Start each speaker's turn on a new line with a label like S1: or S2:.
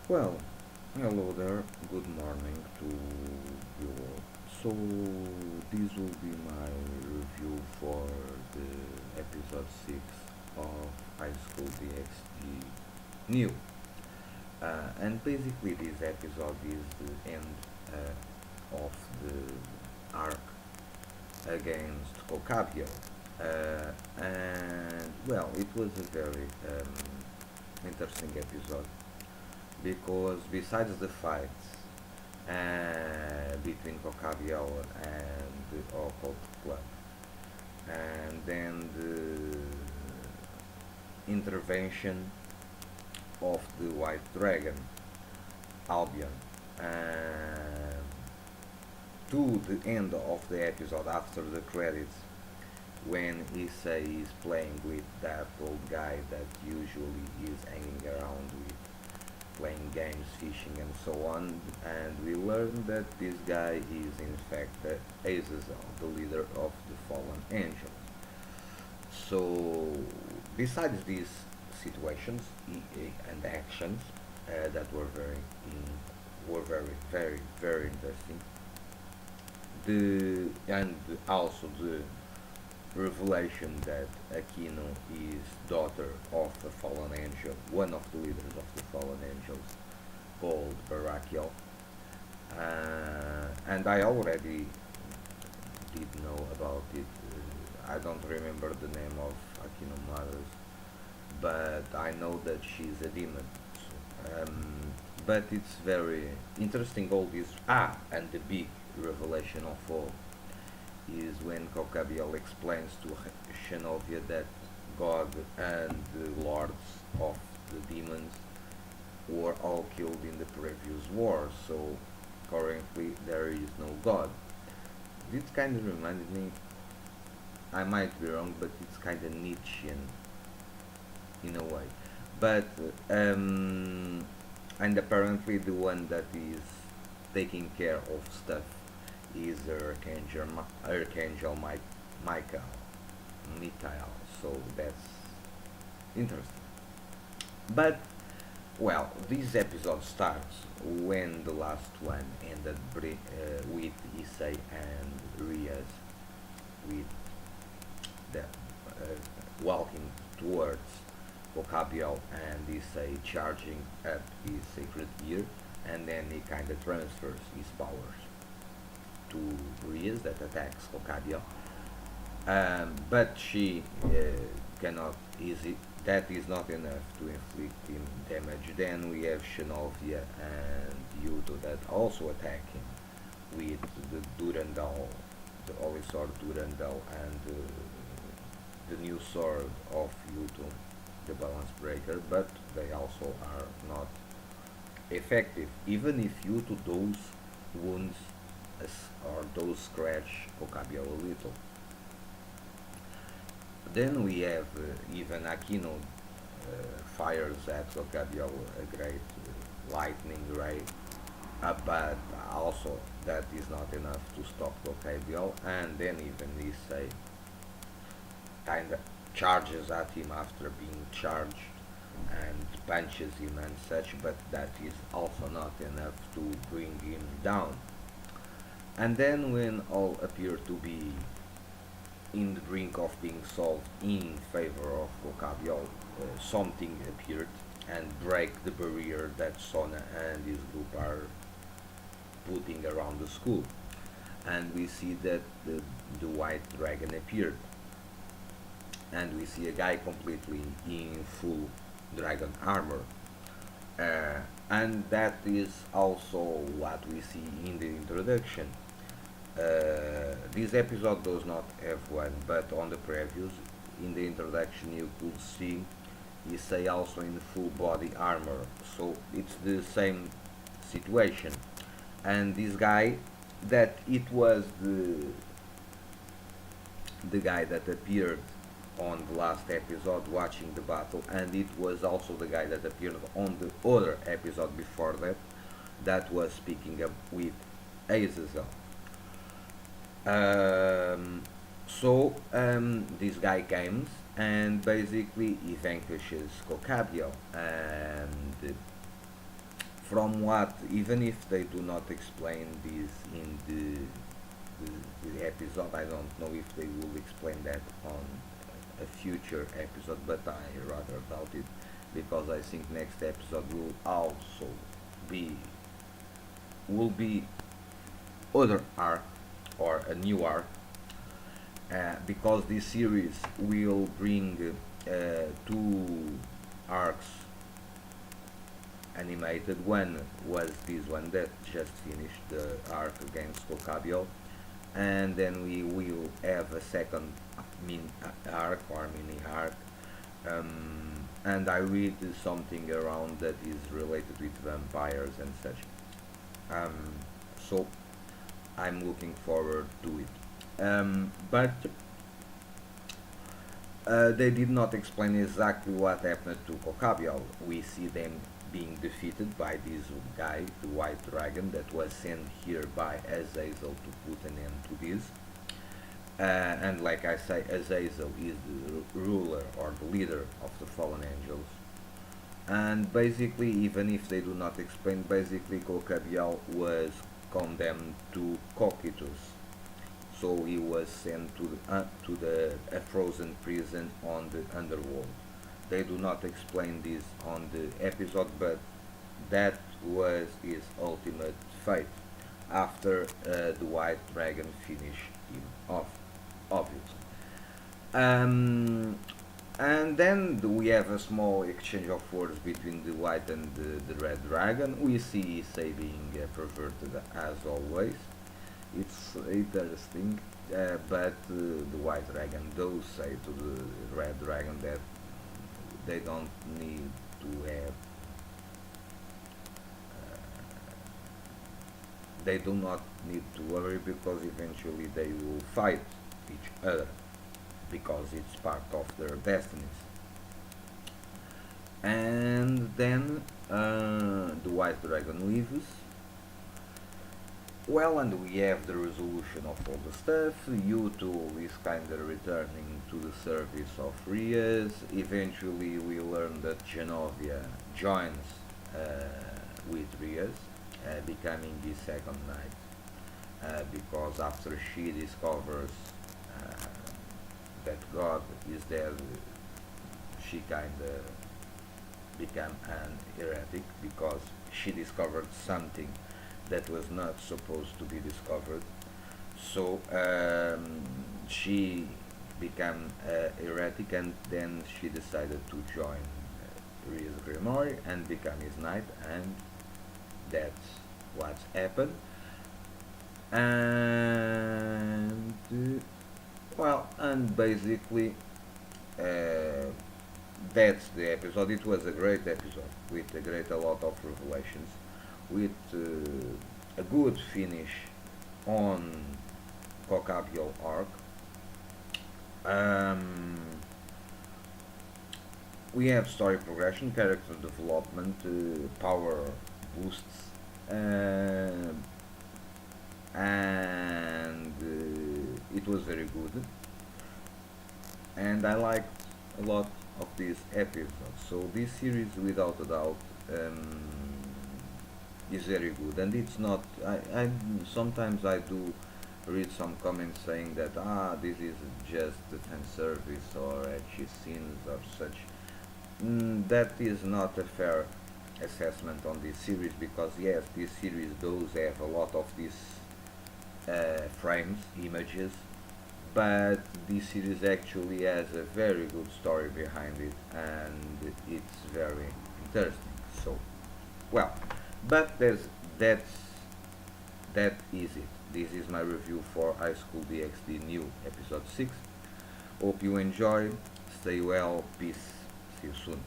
S1: Well, hello there, good morning to you all. So, this will be my review for the episode 6 of Highschool DxD New. And basically, this episode is the end of the arc against Ocabio. And well, it was a very interesting episode because besides the fights between Cocabio and the Occult Club, and then the intervention of the White Dragon, Albion, and to the end of the episode after the credits when Issei is playing with that old guy that usually is hanging around with playing games, fishing, and so on. And we learn that this guy is in fact Azazel, the leader of the fallen angels. So, besides these situations and actions that were very interesting, the and also the revelation that Aquino is daughter of a fallen angel, one of the leaders of the fallen angels, called Barakiel. And I already did know about it. I don't remember the name of Aquino Mothers, but I know that she's a demon. But it's very interesting all this. And the big revelation of all is when Cocabiel explains to Xenovia that God and the lords of the demons were all killed in the previous war, so currently there is no God. This kind of reminded me, I might be wrong, but it's kind of Nietzschean in a way. But, and apparently the one that is taking care of stuff is Archangel Michael. Michael. So that's interesting. But well, this episode starts when the last one ended with Issei and Riaz with the walking towards Vocabio and Issei charging up his sacred gear, and then he kind of transfers his powers to Riaz that attacks Vocabio, but she cannot easy. That is not enough to inflict him damage. Then we have Shinovia and Yuto that also attack him with the Durandal, the Holy Sword Durandal, and the new sword of Yuto, the Balance Breaker, but they also are not effective. Even if Yuto those wounds or those scratch Okabio a little. Then we have even Aquino fires at Ocabio a great lightning ray, but also that is not enough to stop Ocabio, and then even he say kind of charges at him after being charged and punches him and such, but that is also not enough to bring him down. And then when all appear to be in the brink of being solved in favor of Vocabio, something appeared and break the barrier that Sona and his group are putting around the school. And we see that the white dragon appeared. And we see a guy completely in full dragon armor. And that is also what we see in the introduction. This episode does not have one, but on the previews, in the introduction, you could see Issei also in full body armor, so it's the same situation. And this guy, that it was the guy that appeared on the last episode watching the battle, and it was also the guy that appeared on the other episode before that, that was speaking up with Azazel. This guy comes and basically he vanquishes Cocabio and from what, even if they do not explain this in the episode, I don't know if they will explain that on a future episode, but I rather doubt it, because I think next episode will also be will be other arc, or a new arc, because this series will bring two arcs animated. One was this one that just finished, the arc against Vocabio, and then we will have a second arc, or mini arc, and I read something around that is related with vampires and such. Um, so I'm looking forward to it. But they did not explain exactly what happened to Kokabio. We see them being defeated by this guy, the White Dragon, that was sent here by Azazel to put an end to this. And like I say, Azazel is the ruler, or the leader of the fallen angels. And basically, even if they do not explain, basically Kokabial was condemned to Cocytus. So he was sent to the a frozen prison on the underworld. They do not explain this on the episode, but that was his ultimate fate after the White Dragon finished him off, obviously. And then we have a small exchange of words between the White and the Red Dragon. We see Issei being perverted as always. It's interesting, but the White Dragon does say to the Red Dragon that they don't need to have, they do not need to worry, because eventually they will fight each other, because it's part of their destinies. And then the White Dragon leaves. Well, and we have the resolution of all the stuff. Yuto is kinda returning to the service of Rias. Eventually we learn that Genovia joins with Rias, becoming his second knight, because after she discovers that God is dead, she kinda became an heretic, because she discovered something that was not supposed to be discovered. So she became a heretic, and then she decided to join Rias Grimoire and become his knight, and that's what's happened. And well, and basically that's the episode. It was a great episode with a lot of revelations, with a good finish on Kokabio arc. We have story progression, character development, power boosts, and it was very good. And I liked a lot of this episode. So this series, without a doubt, is very good. And it's not. I sometimes I do read some comments saying that this is just fan service or edgy scenes or such. That is not a fair assessment on this series, because yes, this series does have a lot of these frames, images, but this series actually has a very good story behind it, and it's very interesting. So, well, but that is it. This is my review for Highschool DxD new episode 6. Hope you enjoy. Stay well. Peace. See you soon.